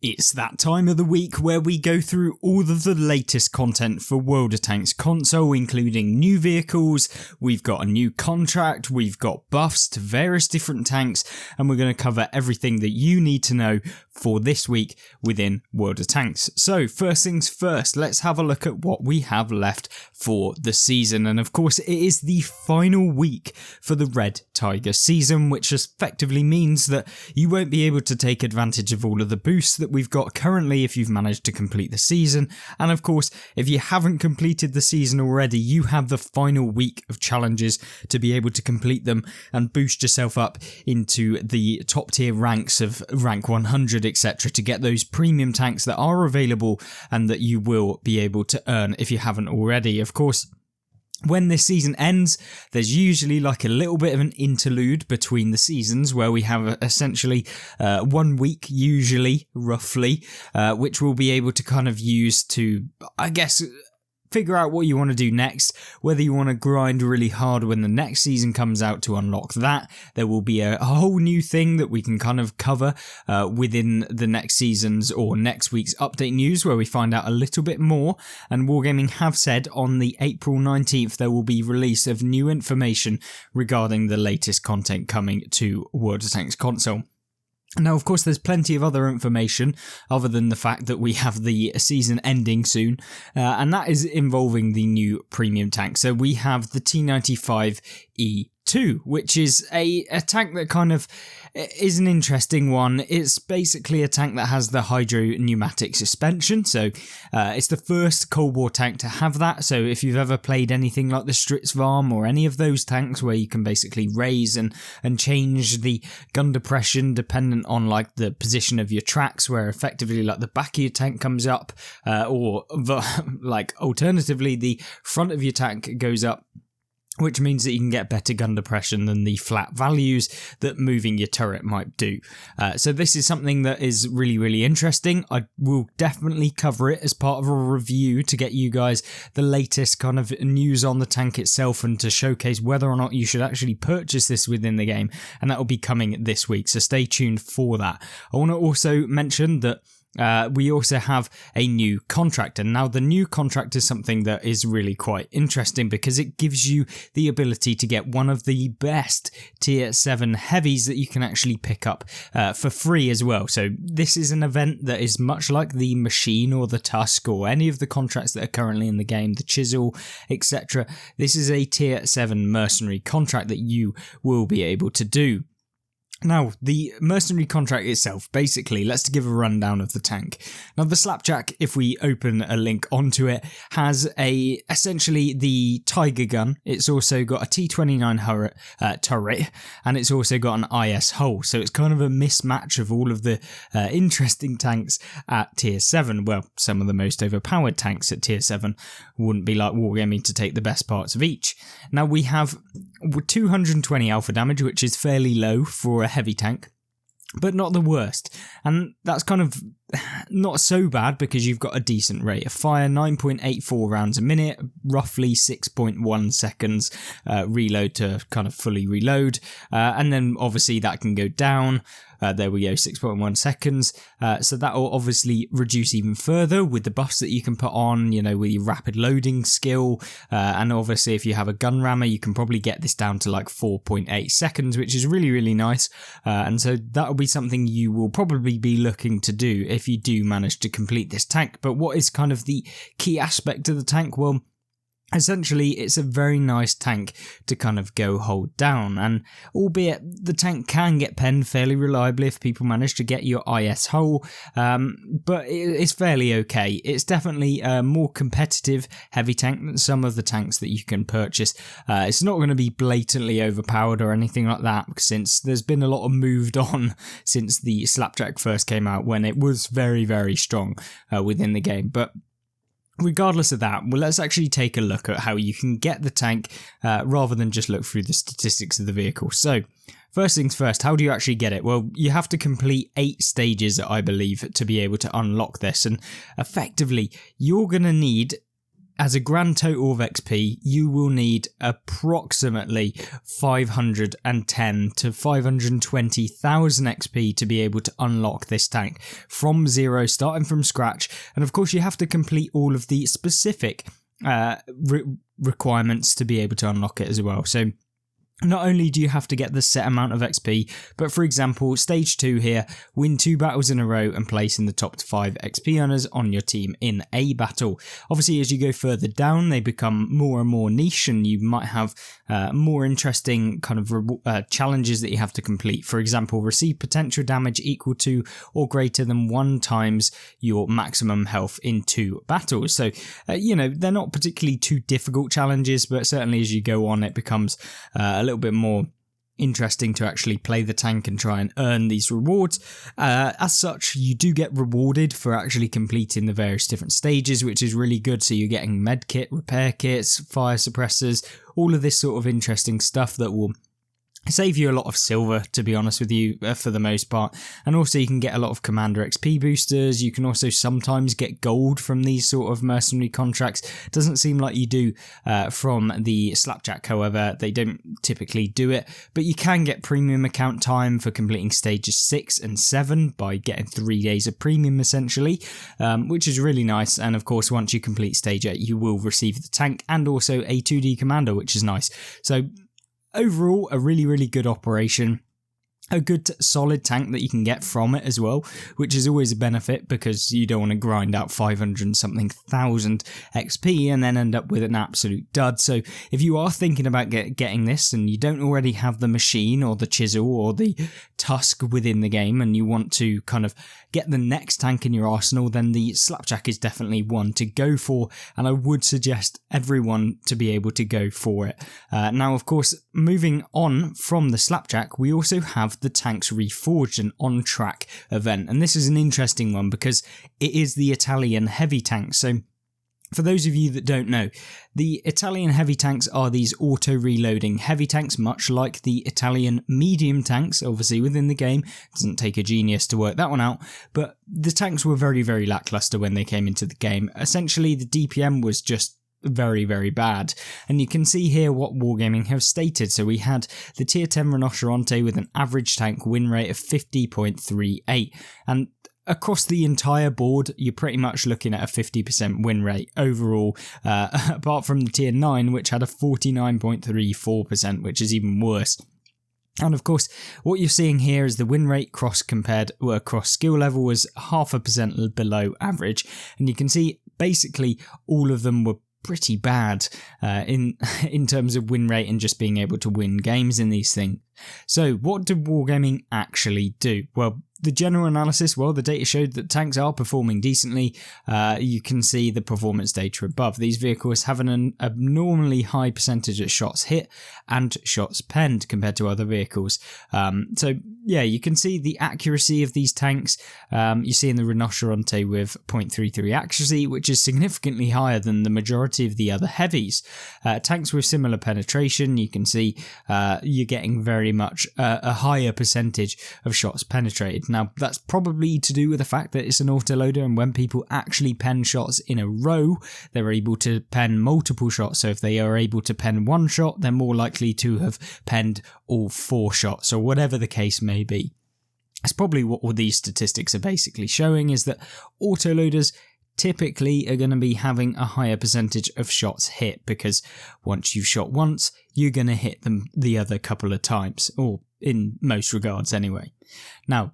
It's that time of the week where we go through all of the latest content for World of Tanks console, including new vehicles, we've got a new contract, we've got buffs to various different tanks, and we're going to cover everything that you need to know for this week within World of Tanks. So first things first, let's have a look at what we have left for the season. And of course, it is the final week for the Red Tiger season, which effectively means that you won't be able to take advantage of all of the boosts that we've got currently if you've managed to complete the season. And of course, if you haven't completed the season already, you have the final week of challenges to be able to complete them and boost yourself up into the top tier ranks of rank 100, etc., to get those premium tanks that are available and that you will be able to earn if you haven't already. Of course, when this season ends, there's usually like a little bit of an interlude between the seasons where we have essentially 1 week, usually, roughly, which we'll be able to kind of use to, I guess, figure out what you want to do next, whether you want to grind really hard when the next season comes out to unlock that. There will be a whole new thing that we can kind of cover within the next season's or next week's update news, where we find out a little bit more. And Wargaming have said on the April 19th there will be release of new information regarding the latest content coming to World of Tanks console. Now, of course, there's plenty of other information other than the fact that we have the season ending soon, and that is involving the new premium tank. So we have the T95E2, which is a tank that kind of is an interesting one. It's basically a tank that has the hydro pneumatic suspension, so it's the first Cold War tank to have that. So if you've ever played anything like the Stritzvarm or any of those tanks where you can basically raise and change the gun depression dependent on like the position of your tracks, where effectively like the back of your tank comes up, or like alternatively the front of your tank goes up, which means that you can get better gun depression than the flat values that moving your turret might do. So this is something that is really, really interesting. I will definitely cover it as part of a review to get you guys the latest kind of news on the tank itself and to showcase whether or not you should actually purchase this within the game. And that will be coming this week, so stay tuned for that. I want to also mention that we also have a new contract, and now the new contract is something that is really quite interesting because it gives you the ability to get one of the best tier 7 heavies that you can actually pick up for free as well. So this is an event that is much like the Machine or the Tusk or any of the contracts that are currently in the game, the Chisel, etc. This is a tier 7 mercenary contract that you will be able to do. Now, the mercenary contract itself, basically, let's give a rundown of the tank. Now, the Slapjack, if we open a link onto it, has essentially the Tiger gun. It's also got a T29 turret, and it's also got an IS hull. So it's kind of a mismatch of all of the interesting tanks at tier 7. Well, some of the most overpowered tanks at tier 7 wouldn't be like Wargaming to take the best parts of each. Now, we have 220 alpha damage, which is fairly low for a heavy tank, but not the worst. And that's kind of not so bad because you've got a decent rate of fire, 9.84 rounds a minute, roughly 6.1 seconds reload to kind of fully reload. And then obviously that can go down. There we go, 6.1 seconds. So that will obviously reduce even further with the buffs that you can put on, you know, with your rapid loading skill. And obviously if you have a gun rammer, you can probably get this down to like 4.8 seconds, which is really, really nice. And so that will be something you will probably be looking to do if you do manage to complete this tank. But what is kind of the key aspect of the tank? Well, essentially, it's a very nice tank to kind of go hold down, and albeit the tank can get penned fairly reliably if people manage to get your IS hull, but it's fairly okay. It's definitely a more competitive heavy tank than some of the tanks that you can purchase. It's not going to be blatantly overpowered or anything like that, since there's been a lot of moved on since the Slapjack first came out, when it was very, very strong within the game. But regardless of that, well, let's actually take a look at how you can get the tank rather than just look through the statistics of the vehicle. So first things first, how do you actually get it? Well, you have to complete 8 stages, I believe, to be able to unlock this. And effectively, you're going to need as a grand total of XP, you will need approximately 510 to 520,000 XP to be able to unlock this tank from zero, starting from scratch. And of course, you have to complete all of the specific requirements to be able to unlock it as well. So not only do you have to get the set amount of XP, but for example, stage 2 here, win 2 battles in a row and place in the top 5 XP earners on your team in a battle. Obviously, as you go further down, they become more and more niche, and you might have more interesting kind of challenges that you have to complete. For example, receive potential damage equal to or greater than 1 times your maximum health in 2 battles. So, they're not particularly too difficult challenges, but certainly as you go on, it becomes a little bit more interesting to actually play the tank and try and earn these rewards. As such, you do get rewarded for actually completing the various different stages, which is really good. So you're getting medkit, repair kits, fire suppressors, all of this sort of interesting stuff that will save you a lot of silver, to be honest with you, for the most part. And also you can get a lot of commander XP boosters. You can also sometimes get gold from these sort of mercenary contracts. Doesn't seem like you do from the Slapjack, however. They don't typically do it, but you can get premium account time for completing stages 6 and 7 by getting 3 days of premium essentially, which is really nice. And of course, once you complete stage 8, you will receive the tank and also a 2D commander, which is nice. So overall, a really, really good operation. A good solid tank that you can get from it as well, which is always a benefit because you don't want to grind out 500 and something thousand XP and then end up with an absolute dud. So if you are thinking about getting this and you don't already have the machine or the chisel or the tusk within the game and you want to kind of get the next tank in your arsenal, then the Slapjack is definitely one to go for, and I would suggest everyone to be able to go for it. Now, of course, moving on from the Slapjack, we also have the Tanks Reforged, an on-track event, and this is an interesting one because it is the Italian heavy tanks. So for those of you that don't know, the Italian heavy tanks are these auto-reloading heavy tanks, much like the Italian medium tanks, obviously within the game. It doesn't take a genius to work that one out, but the tanks were very, very lackluster when they came into the game. Essentially, the DPM was just very, very bad. And you can see here what Wargaming have stated. So we had the tier 10 Rinoceronte with an average tank win rate of 50.38. And across the entire board, you're pretty much looking at a 50% win rate overall, apart from the tier 9, which had a 49.34%, which is even worse. And of course, what you're seeing here is the win rate cross skill level was 0.5% below average. And you can see basically all of them were pretty bad in terms of win rate and just being able to win games in these things. So what did Wargaming actually do? Well, the general analysis, well, the data showed that tanks are performing decently. You can see the performance data above. These vehicles have an abnormally high percentage of shots hit and shots penned compared to other vehicles. So yeah, you can see the accuracy of these tanks. You see in the Rinoceronte with 0.33 accuracy, which is significantly higher than the majority of the other heavies. Tanks with similar penetration, you can see you're getting very much a higher percentage of shots penetrated. Now, that's probably to do with the fact that it's an autoloader, and when people actually pen shots in a row, they're able to pen multiple shots. So if they are able to pen one shot, they're more likely to have penned all 4 shots, or whatever the case may be. That's probably what all these statistics are basically showing, is that autoloaders typically are going to be having a higher percentage of shots hit, because once you've shot once, you're going to hit them the other couple of times, or in most regards anyway. Now,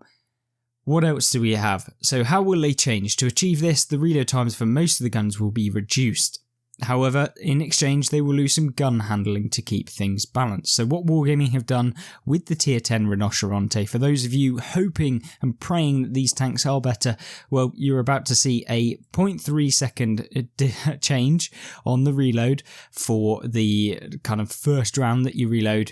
what else do we have? So how will they change? To achieve this, the reload times for most of the guns will be reduced. However, in exchange, they will lose some gun handling to keep things balanced. So what Wargaming have done with the tier 10 Rinoceronte, for those of you hoping and praying that these tanks are better, well, you're about to see a 0.3 second change on the reload for the kind of first round that you reload.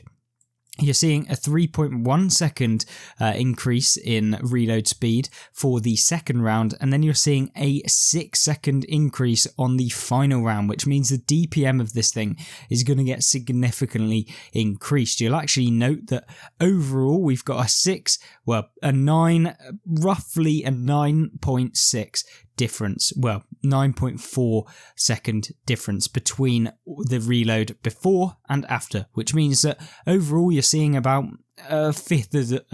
You're seeing a 3.1 second increase in reload speed for the second round, and then you're seeing a 6 second increase on the final round, which means the DPM of this thing is going to get significantly increased. You'll actually note that overall we've got roughly a 9.6 difference, well, 9.4 second difference between the reload before and after, which means that overall you're seeing about a fifth of the,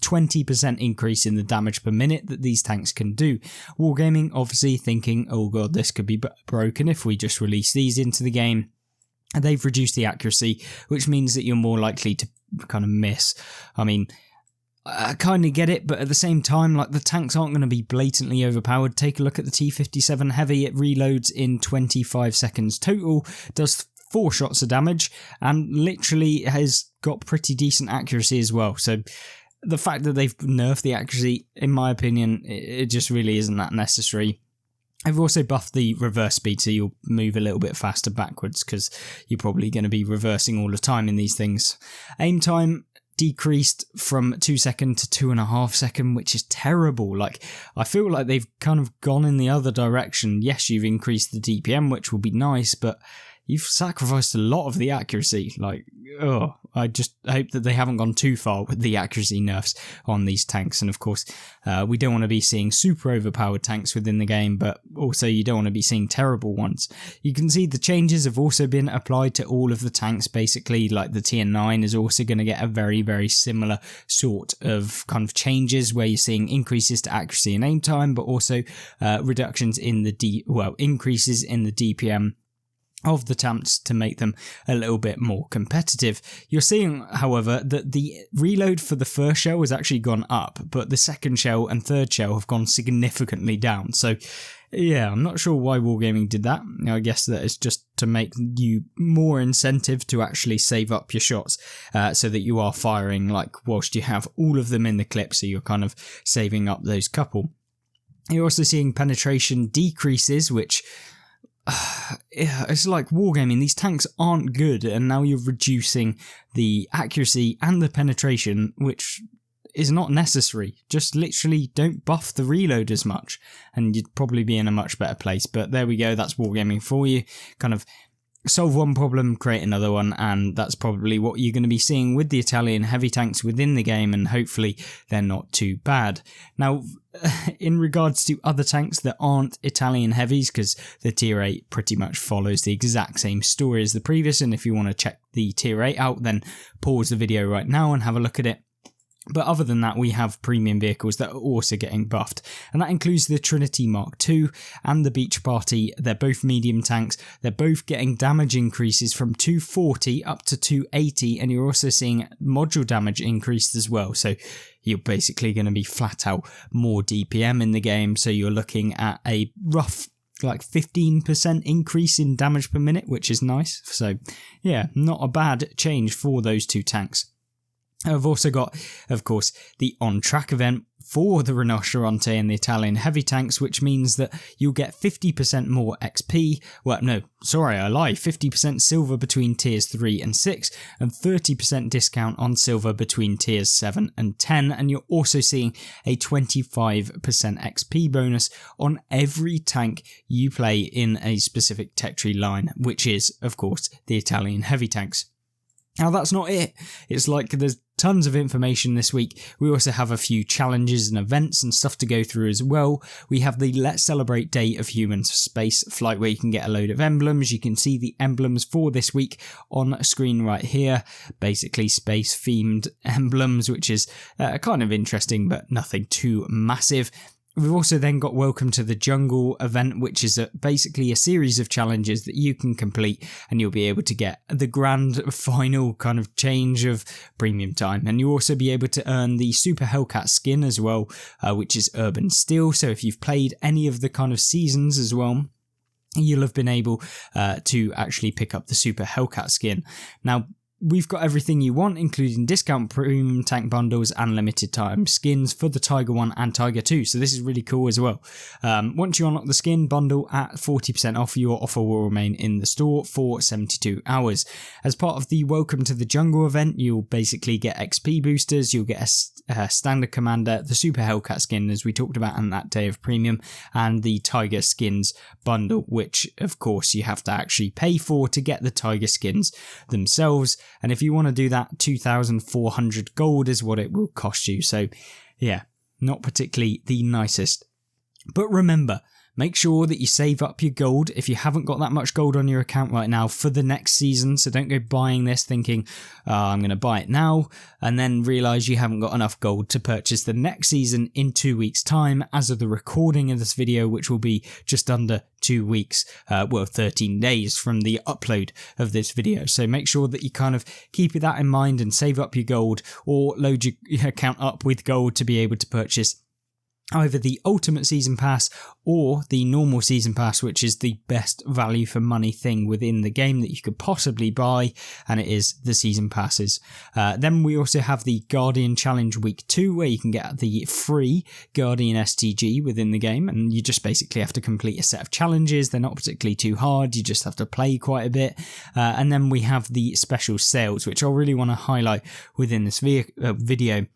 20% increase in the damage per minute that these tanks can do. Wargaming obviously thinking, oh god, this could be broken if we just release these into the game. And they've reduced the accuracy, which means that you're more likely to kind of miss. I mean, I kind of get it, but at the same time, like, the tanks aren't going to be blatantly overpowered. Take a look at the T-57 Heavy. It reloads in 25 seconds total, does 4 shots of damage, and literally has got pretty decent accuracy as well. So the fact that they've nerfed the accuracy, in my opinion, it just really isn't that necessary. I've also buffed the reverse speed, so you'll move a little bit faster backwards because you're probably going to be reversing all the time in these things. Aim time decreased from 2 second to 2.5 second, which is terrible. Like, I feel like they've kind of gone in the other direction. Yes, you've increased the DPM, which will be nice, but you've sacrificed a lot of the accuracy. Like, I just hope that they haven't gone too far with the accuracy nerfs on these tanks. And of course, we don't want to be seeing super overpowered tanks within the game, but also you don't want to be seeing terrible ones. You can see the changes have also been applied to all of the tanks, basically. Like, the TN9 is also going to get a very, very similar sort of kind of changes where you're seeing increases to accuracy and aim time, but also reductions in the increases in the DPM of the tanks to make them a little bit more competitive. You're seeing, however, that the reload for the first shell has actually gone up, but the second shell and third shell have gone significantly down. So yeah, I'm not sure why Wargaming did that. I guess that it's just to make you more incentive to actually save up your shots, so that you are firing, like, whilst you have all of them in the clip, so you're kind of saving up those couple. You're also seeing penetration decreases, which it's like, Wargaming, these tanks aren't good, and now you're reducing the accuracy and the penetration, which is not necessary. Just literally don't buff the reload as much, and you'd probably be in a much better place. But there we go, that's Wargaming for you. Kind of solve one problem, create another one, and that's probably what you're going to be seeing with the Italian heavy tanks within the game, and hopefully they're not too bad. Now, in regards to other tanks that aren't Italian heavies, because the tier 8 pretty much follows the exact same story as the previous, and if you want to check the tier 8 out, then pause the video right now and have a look at it. But other than that, we have premium vehicles that are also getting buffed, and that includes the Trinity Mark II and the Beach Party. They're both medium tanks. They're both getting damage increases from 240 up to 280, and you're also seeing module damage increased as well. So you're basically going to be flat out more DPM in the game. So you're looking at a rough, like, 15% increase in damage per minute, which is nice. So yeah, not a bad change for those two tanks. I've also got, of course, the on-track event for the Rinoceronte and the Italian heavy tanks, which means that you'll get 50% more XP. Well, no, sorry, I lie. 50% silver between tiers 3 and 6, and 30% discount on silver between tiers 7 and 10. And you're also seeing a 25% XP bonus on every tank you play in a specific tech tree line, which is, of course, the Italian heavy tanks. Now, that's not it. It's like there's tons of information this week. We also have a few challenges and events and stuff to go through as well. We have the Let's Celebrate Day of Human Space flight, where you can get a load of emblems. You can see the emblems for this week on screen right here. Basically space-themed emblems, which is kind of interesting, but nothing too massive. We've also then got Welcome to the Jungle event, which is basically a series of challenges that you can complete, and you'll be able to get the grand final kind of change of premium time. And you'll also be able to earn the Super Hellcat skin as well, which is Urban Steel. So if you've played any of the kind of seasons as well, you'll have been able to actually pick up the Super Hellcat skin. Now, we've got everything you want, including discount premium tank bundles and limited time skins for the Tiger 1 and Tiger 2. So this is really cool as well. Once you unlock the skin bundle at 40% off, your offer will remain in the store for 72 hours. As part of the Welcome to the Jungle event, you'll basically get XP boosters, you'll get a standard commander, the Super Hellcat skin, as we talked about on that day of premium, and the Tiger skins bundle, which of course you have to actually pay for to get the Tiger skins themselves. And if you want to do that, 2,400 gold is what it will cost you. So yeah, not particularly the nicest But remember, make sure that you save up your gold if you haven't got that much gold on your account right now for the next season. So don't go buying this thinking, I'm going to buy it now, and then realise you haven't got enough gold to purchase the next season in 2 weeks' time as of the recording of this video, which will be just under 2 weeks, 13 days from the upload of this video. So make sure that you kind of keep that in mind and save up your gold, or load your account up with gold to be able to purchase either the Ultimate Season Pass or the normal Season Pass, which is the best value for money thing within the game that you could possibly buy, and it is the Season Passes. Then we also have the Guardian Challenge Week 2, where you can get the free Guardian STG within the game, and you just basically have to complete a set of challenges. They're not particularly too hard, you just have to play quite a bit. And then we have the special sales, which I really want to highlight within this video.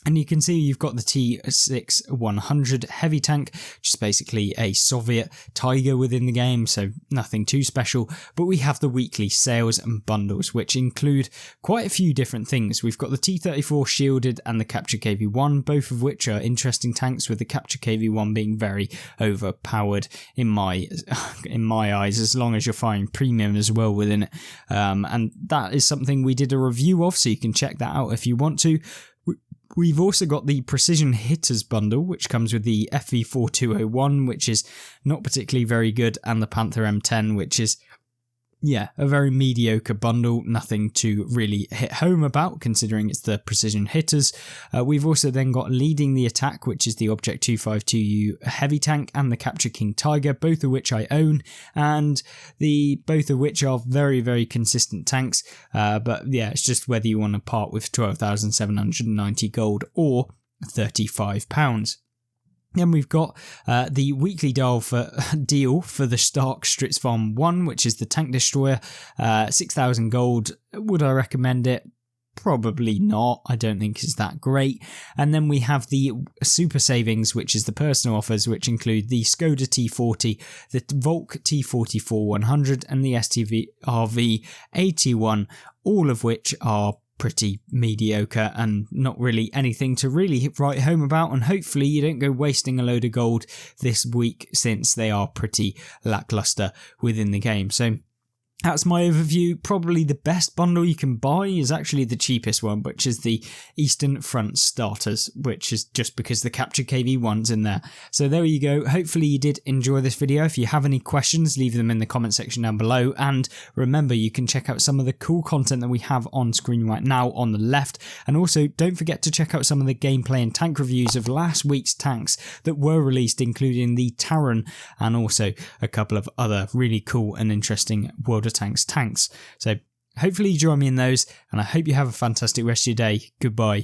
And you can see you've got the T6-100 heavy tank, which is basically a Soviet Tiger within the game, so nothing too special. But we have the weekly sales and bundles, which include quite a few different things. We've got the T34 Shielded and the Capture KV-1, both of which are interesting tanks, with the Capture KV-1 being very overpowered in my eyes, as long as you're firing premium as well within it. And that is something we did a review of, so you can check that out if you want to. We've also got the Precision Hitters bundle, which comes with the FV4201, which is not particularly very good, and the Panther M10, which is, a very mediocre bundle, nothing to really hit home about considering it's the Precision Hitters. We've also then got Leading the Attack, which is the Object 252U heavy tank, and the Capture King Tiger, both of which I own, and both of which are very, very consistent tanks. But yeah, it's just whether you want to part with 12,790 gold or £35. Then we've got the weekly deal for the Stark Stritz Farm 1, which is the tank destroyer, 6,000 gold. Would I recommend it? Probably not. I don't think it's that great. And then we have the super savings, which is the personal offers, which include the Skoda T40, the Volk T44-100, and the STRV 81, all of which are pretty mediocre and not really anything to really write home about, and hopefully you don't go wasting a load of gold this week, since they are pretty lackluster within the game. So that's my overview. Probably the best bundle you can buy is actually the cheapest one, which is the Eastern Front Starters, which is just because the Capture KV-1's in there. So there you go. Hopefully you did enjoy this video. If you have any questions, leave them in the comment section down below. And remember, you can check out some of the cool content that we have on screen right now on the left. And also don't forget to check out some of the gameplay and tank reviews of last week's tanks that were released, including the Terran and also a couple of other really cool and interesting World of Tanks. So hopefully you join me in those, and I hope you have a fantastic rest of your day. Goodbye.